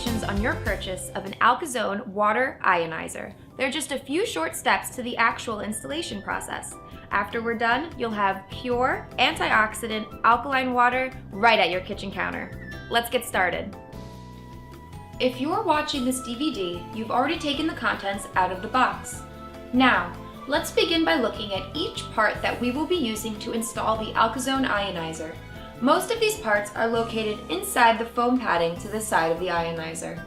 Congratulations on your purchase of an Alkazone water ionizer. There are just a few short steps to the actual installation process. After we're done, you'll have pure, antioxidant, alkaline water right at your kitchen counter. Let's get started. If you're watching this DVD, you've already taken the contents out of the box. Now, let's begin by looking at each part that we will be using to install the Alkazone ionizer. Most of these parts are located inside the foam padding to the side of the ionizer.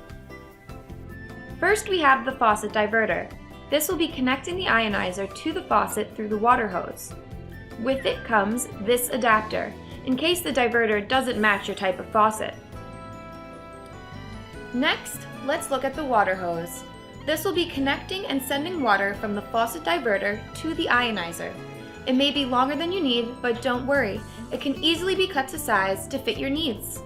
First, we have the faucet diverter. This will be connecting the ionizer to the faucet through the water hose. With it comes this adapter, in case the diverter doesn't match your type of faucet. Next, let's look at the water hose. This will be connecting and sending water from the faucet diverter to the ionizer. It may be longer than you need, but don't worry. It can easily be cut to size to fit your needs.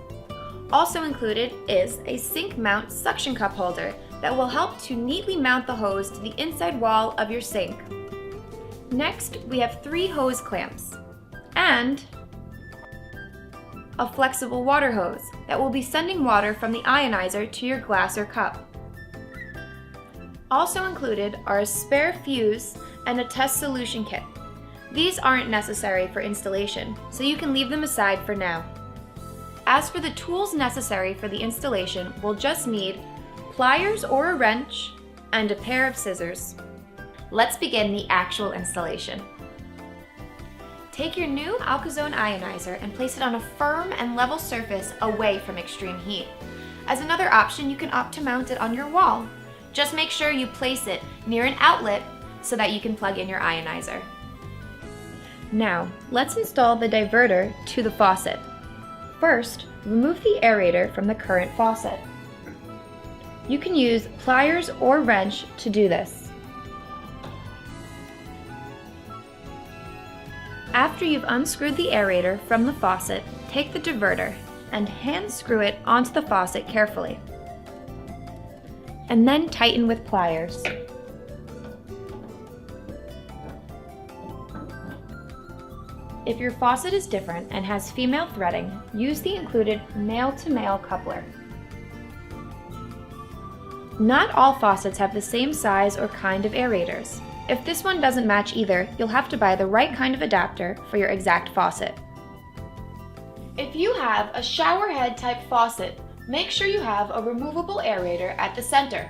Also included is a sink mount suction cup holder that will help to neatly mount the hose to the inside wall of your sink. Next, we have 3 hose clamps and a flexible water hose that will be sending water from the ionizer to your glass or cup. Also included are a spare fuse and a test solution kit. These aren't necessary for installation, so you can leave them aside for now. As for the tools necessary for the installation, we'll just need pliers or a wrench and a pair of scissors. Let's begin the actual installation. Take your new Alkazone ionizer and place it on a firm and level surface away from extreme heat. As another option, you can opt to mount it on your wall. Just make sure you place it near an outlet so that you can plug in your ionizer. Now, let's install the diverter to the faucet. First, remove the aerator from the current faucet. You can use pliers or wrench to do this. After you've unscrewed the aerator from the faucet, take the diverter and hand screw it onto the faucet carefully. And then tighten with pliers. If your faucet is different and has female threading, use the included male-to-male coupler. Not all faucets have the same size or kind of aerators. If this one doesn't match either, you'll have to buy the right kind of adapter for your exact faucet. If you have a shower head type faucet, make sure you have a removable aerator at the center.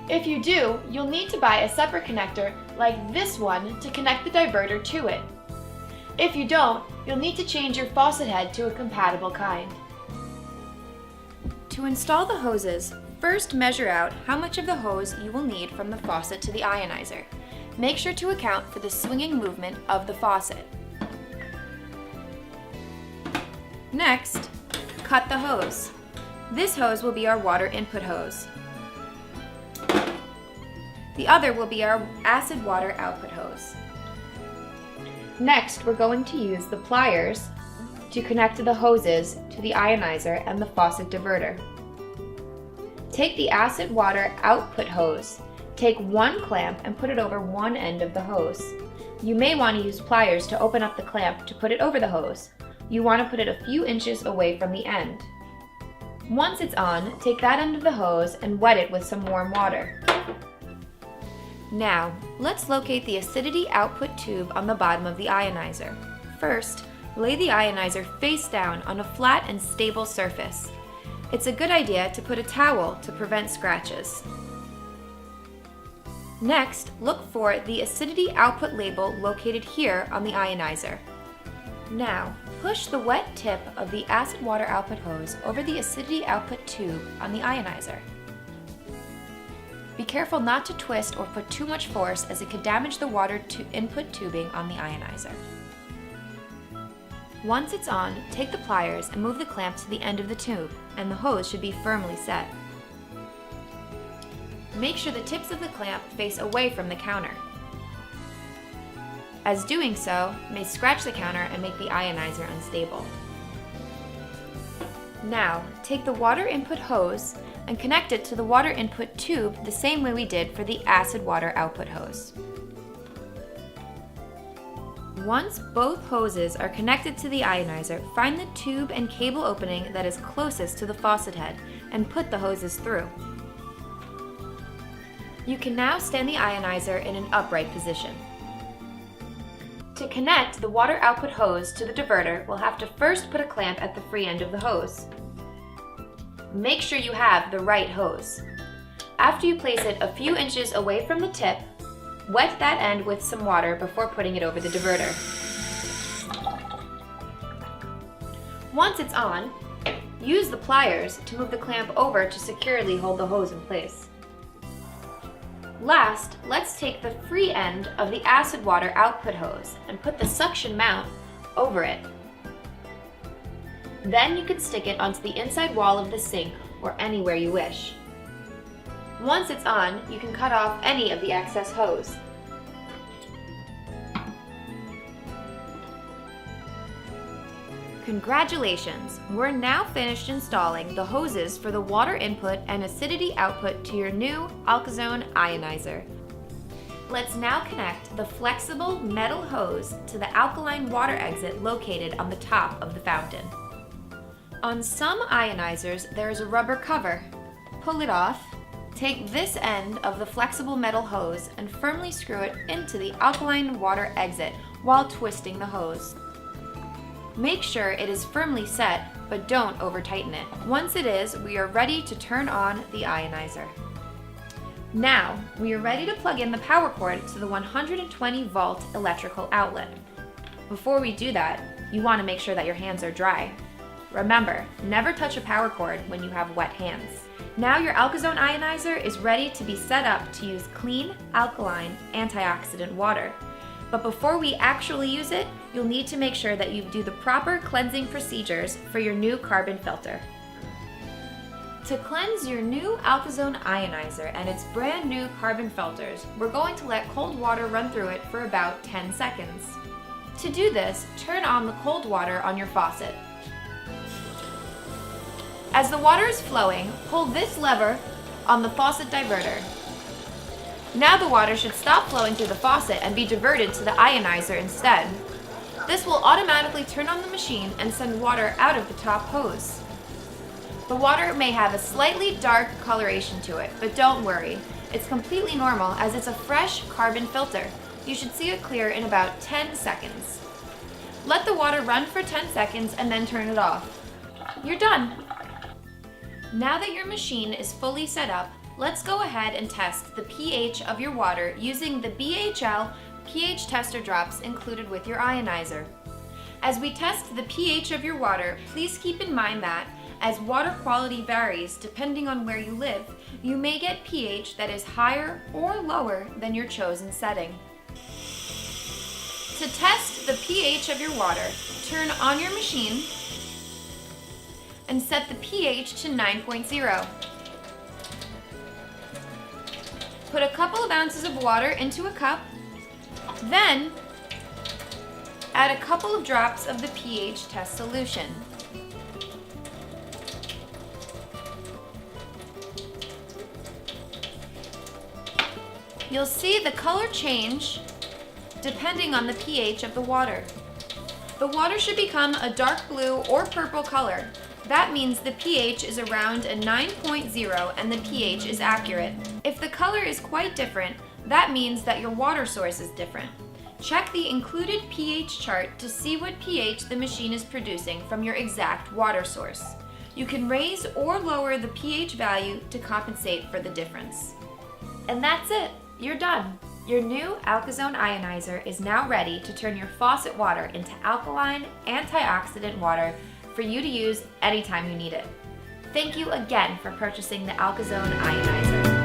If you do, you'll need to buy a separate connector like this one to connect the diverter to it. If you don't, you'll need to change your faucet head to a compatible kind. To install the hoses, first measure out how much of the hose you will need from the faucet to the ionizer. Make sure to account for the swinging movement of the faucet. Next, cut the hose. This hose will be our water input hose. The other will be our acid water output hose. Next, we're going to use the pliers to connect the hoses to the ionizer and the faucet diverter. Take the acid water output hose, take one clamp and put it over one end of the hose. You may want to use pliers to open up the clamp to put it over the hose. You want to put it a few inches away from the end. Once it's on, take that end of the hose and wet it with some warm water. Now, let's locate the acidity output tube on the bottom of the ionizer. First, lay the ionizer face down on a flat and stable surface. It's a good idea to put a towel to prevent scratches. Next, look for the acidity output label located here on the ionizer. Now, push the wet tip of the acid water output hose over the acidity output tube on the ionizer. Be careful not to twist or put too much force as it could damage the water input tubing on the ionizer. Once it's on, take the pliers and move the clamp to the end of the tube, and the hose should be firmly set. Make sure the tips of the clamp face away from the counter, as doing so may scratch the counter and make the ionizer unstable. Now, take the water input hose and connect it to the water input tube the same way we did for the acid water output hose. Once both hoses are connected to the ionizer, find the tube and cable opening that is closest to the faucet head and put the hoses through. You can now stand the ionizer in an upright position. To connect the water output hose to the diverter, we'll have to first put a clamp at the free end of the hose. Make sure you have the right hose. After you place it a few inches away from the tip, wet that end with some water before putting it over the diverter. Once it's on, use the pliers to move the clamp over to securely hold the hose in place. Last, let's take the free end of the acid water output hose and put the suction mount over it. Then you can stick it onto the inside wall of the sink or anywhere you wish. Once it's on, you can cut off any of the excess hose. Congratulations! We're now finished installing the hoses for the water input and acidity output to your new Alkazone Ionizer. Let's now connect the flexible metal hose to the alkaline water exit located on the top of the fountain. On some ionizers, there is a rubber cover. Pull it off. Take this end of the flexible metal hose and firmly screw it into the alkaline water exit while twisting the hose. Make sure it is firmly set, but don't over-tighten it. Once it is, we are ready to turn on the ionizer. Now, we are ready to plug in the power cord to the 120-volt electrical outlet. Before we do that, you want to make sure that your hands are dry. Remember, never touch a power cord when you have wet hands. Now your Alkazone Ionizer is ready to be set up to use clean, alkaline, antioxidant water. But before we actually use it, you'll need to make sure that you do the proper cleansing procedures for your new carbon filter. To cleanse your new Alkazone Ionizer and its brand new carbon filters, we're going to let cold water run through it for about 10 seconds. To do this, turn on the cold water on your faucet. As the water is flowing, pull this lever on the faucet diverter. Now the water should stop flowing through the faucet and be diverted to the ionizer instead. This will automatically turn on the machine and send water out of the top hose. The water may have a slightly dark coloration to it, but don't worry. It's completely normal as it's a fresh carbon filter. You should see it clear in about 10 seconds. Let the water run for 10 seconds and then turn it off. You're done! Now that your machine is fully set up, let's go ahead and test the pH of your water using the BHL pH tester drops included with your ionizer. As we test the pH of your water, please keep in mind that, as water quality varies depending on where you live, you may get pH that is higher or lower than your chosen setting. To test the pH of your water, turn on your machine and set the pH to 9.0. Put a couple of ounces of water into a cup, then add a couple of drops of the pH test solution. You'll see the color change depending on the pH of the water. The water should become a dark blue or purple color. That means the pH is around a 9.0 and the pH is accurate. If the color is quite different, that means that your water source is different. Check the included pH chart to see what pH the machine is producing from your exact water source. You can raise or lower the pH value to compensate for the difference. And that's it, you're done. Your new Alkazone Ionizer is now ready to turn your faucet water into alkaline, antioxidant water for you to use anytime you need it. Thank you again for purchasing the Alkazone Ionizer.